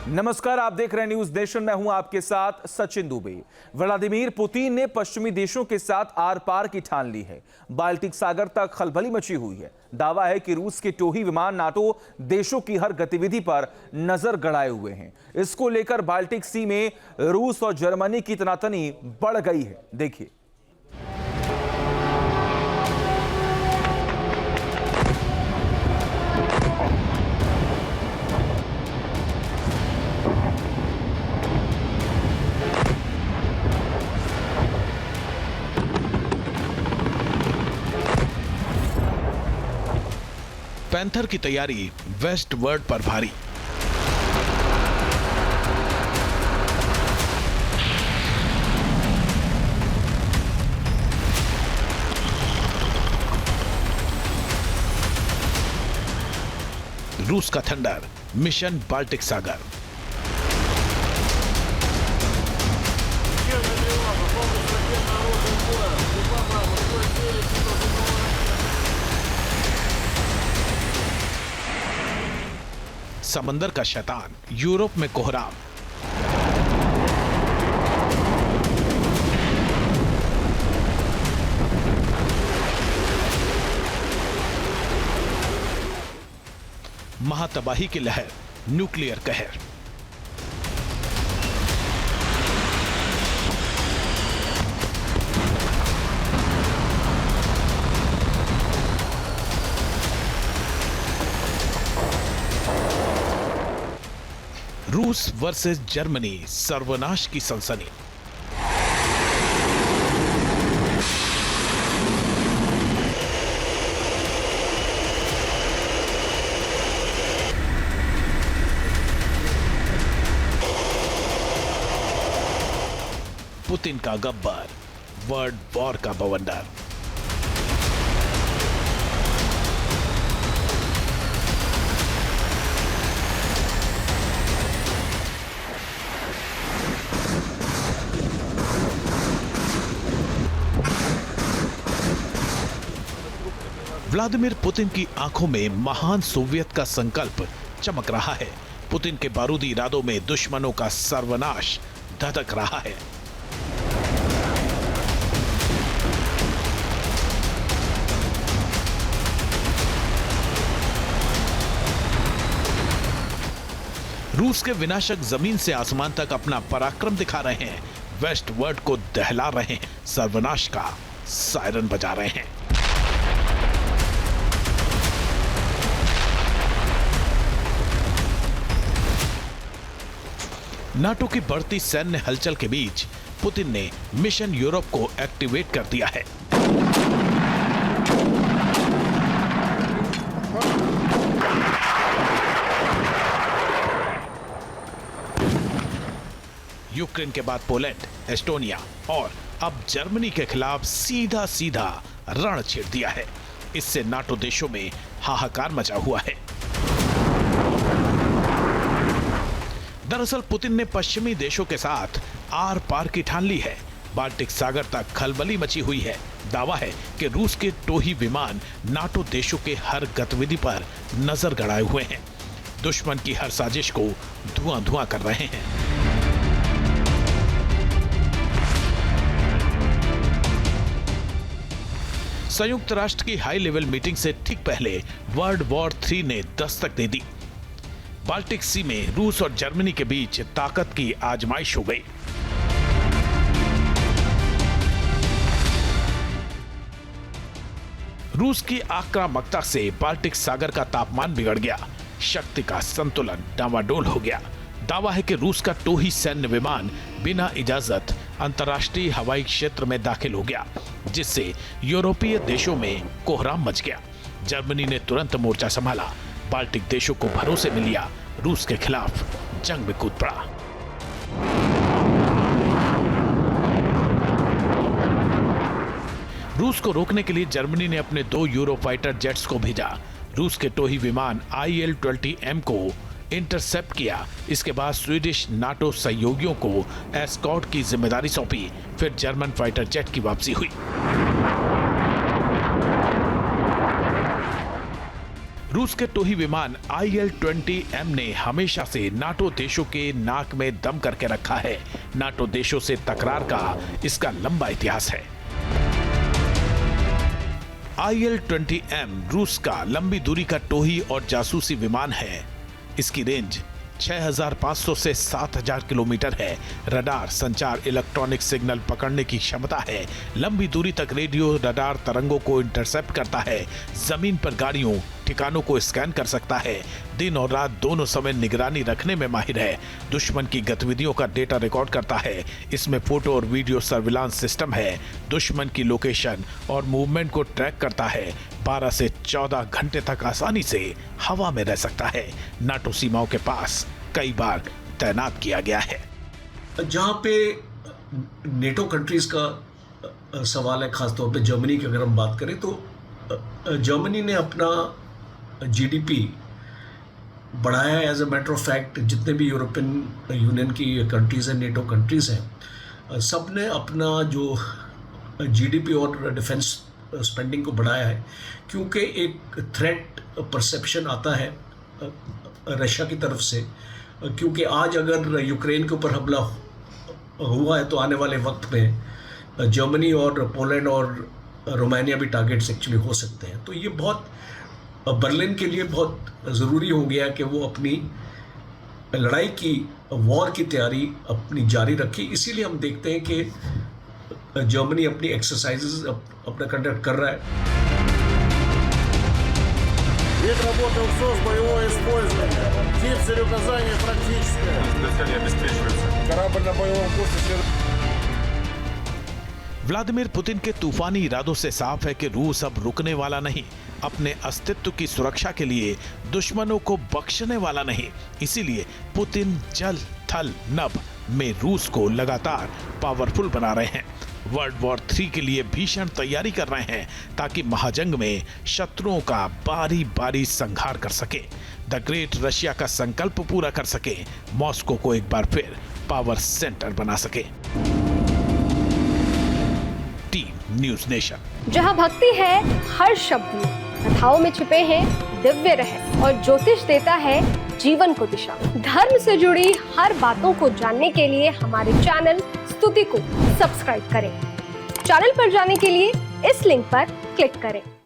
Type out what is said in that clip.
नमस्कार, आप देख रहे हैं न्यूज नेशन। मैं हूं आपके साथ सचिन दुबे। व्लादिमीर पुतिन ने पश्चिमी देशों के साथ आर पार की ठान ली है। बाल्टिक सागर तक खलबली मची हुई है। दावा है कि रूस के टोही विमान नाटो देशों की हर गतिविधि पर नजर गड़ाए हुए हैं। इसको लेकर बाल्टिक सी में रूस और जर्मनी की तनातनी बढ़ गई है। देखिए। पैंथर की तैयारी वेस्ट वर्ल्ड पर भारी। रूस का थंडर मिशन बाल्टिक सागर। समंदर का शैतान यूरोप में कोहराम। महातबाही की लहर, न्यूक्लियर कहर। रूस वर्सेस जर्मनी, सर्वनाश की सनसनी। पुतिन का गब्बर, वर्ल्ड वॉर का बवंडर। व्लादिमीर पुतिन की आंखों में महान सोवियत का संकल्प चमक रहा है। पुतिन के बारूदी इरादों में दुश्मनों का सर्वनाश धधक रहा है। रूस के विनाशक जमीन से आसमान तक अपना पराक्रम दिखा रहे हैं। वेस्ट वर्ल्ड को दहला रहे हैं। सर्वनाश का सायरन बजा रहे हैं। नाटो की बढ़ती सैन्य हलचल के बीच पुतिन ने मिशन यूरोप को एक्टिवेट कर दिया है। यूक्रेन के बाद पोलैंड, एस्टोनिया और अब जर्मनी के खिलाफ सीधा सीधा रण छेड़ दिया है। इससे नाटो देशों में हाहाकार मचा हुआ है। दरअसल पुतिन ने पश्चिमी देशों के साथ आर पार की ठान ली है। बाल्टिक सागर तक खलबली मची हुई है। दावा है कि रूस के टोही विमान नाटो देशों के हर गतिविधि पर नजर गड़ाए हुए हैं। दुश्मन की हर साजिश को धुआं धुआं कर रहे हैं। संयुक्त राष्ट्र की हाई लेवल मीटिंग से ठीक पहले वर्ल्ड वॉर 3 ने दस्तक दे दी। बाल्टिक सी में रूस और जर्मनी के बीच ताकत की आजमाइश हो गई। रूस की आक्रामकता से बाल्टिक सागर का तापमान बिगड़ गया। शक्ति का संतुलन डावाडोल हो गया। दावा है कि रूस का टोही सैन्य विमान बिना इजाजत अंतर्राष्ट्रीय हवाई क्षेत्र में दाखिल हो गया, जिससे यूरोपीय देशों में कोहराम मच गया। जर्मनी ने तुरंत मोर्चा संभाला। बाल्टिक देशों को भरोसे में लिया। रूस के खिलाफ जंग में कूद पड़ा। रूस को रोकने के लिए जर्मनी ने अपने 2 यूरोफाइटर जेट्स को भेजा। रूस के टोही विमान IL-20M को इंटरसेप्ट किया। इसके बाद स्वीडिश नाटो सहयोगियों को एस्कॉर्ट की जिम्मेदारी सौंपी। फिर जर्मन फाइटर जेट की वापसी हुई। रूस के टोही विमान IL-20M ने हमेशा से नाटो देशों के नाक में दम करके रखा है। नाटो देशों से तकरार का इसका लंबा इतिहास है। IL-20M रूस का लंबी दूरी का टोही और जासूसी विमान है। इसकी रेंज 6,500 से 7,000 किलोमीटर है। रडार, संचार, इलेक्ट्रॉनिक सिग्नल पकड़ने की क्षमता है। लंबी दूरी तक रेडियो रडार तरंगों को इंटरसेप्ट करता है। जमीन पर गाड़ियों, ठिकानों को स्कैन कर सकता है। दिन और रात दोनों समय निगरानी रखने में माहिर है। दुश्मन की गतिविधियों का डेटा रिकॉर्ड करता है। इसमें फोटो और वीडियो सर्विलांस सिस्टम है। दुश्मन की लोकेशन और मूवमेंट को ट्रैक करता है। 12 से 14 घंटे तक आसानी से हवा में रह सकता है। नाटो सीमाओं के पास कई बार तैनात किया गया है। जहाँ पे नेटो कंट्रीज का सवाल है, खासतौर पे जर्मनी की अगर हम बात करें तो जर्मनी ने अपना GDP बढ़ाया है। As a matter of fact जितने भी यूरोपियन यूनियन की कंट्रीज़ हैं, नेटो कंट्रीज़ हैं, सब ने अपना जो GDP और डिफेंस स्पेंडिंग को बढ़ाया है, क्योंकि एक थ्रेट परसेप्शन आता है रशिया की तरफ से। क्योंकि आज अगर यूक्रेन के ऊपर हमला हुआ है तो आने वाले वक्त में जर्मनी और पोलैंड और रोमानिया भी टारगेट्स एक्चुअली हो सकते हैं। तो ये बहुत बर्लिन के लिए बहुत ज़रूरी हो गया कि वो अपनी लड़ाई की, वॉर की तैयारी अपनी जारी रखे। इसीलिए हम देखते हैं कि जर्मनी अपनी एक्सरसाइजेस अपना कंडक्ट कर रहा है। Вид работы УКСОС, боевое использование. Тип целеуказания практическое. Корабль на боевом курсе. व्लादिमीर पुतिन के तूफानी इरादों से साफ है कि रूस अब रुकने वाला नहीं। अपने अस्तित्व की सुरक्षा के लिए दुश्मनों को बख्शने वाला नहीं। इसीलिए पुतिन जल, थल, नभ में रूस को लगातार पावरफुल बना रहे हैं। वर्ल्ड वॉर 3 के लिए भीषण तैयारी कर रहे हैं ताकि महाजंग में शत्रुओं का बारी बारी संहार कर सके। द ग्रेट रशिया का संकल्प पूरा कर सके। मॉस्को को एक बार फिर पावर सेंटर बना सके। Team news nation. जहां भक्ति है हर शब्द में, कथाओं में छिपे हैं दिव्य रहस्य और ज्योतिष देता है जीवन को दिशा। धर्म से जुड़ी हर बातों को जानने के लिए हमारे चैनल स्तुति को सब्सक्राइब करें। चैनल पर जाने के लिए इस लिंक पर क्लिक करें।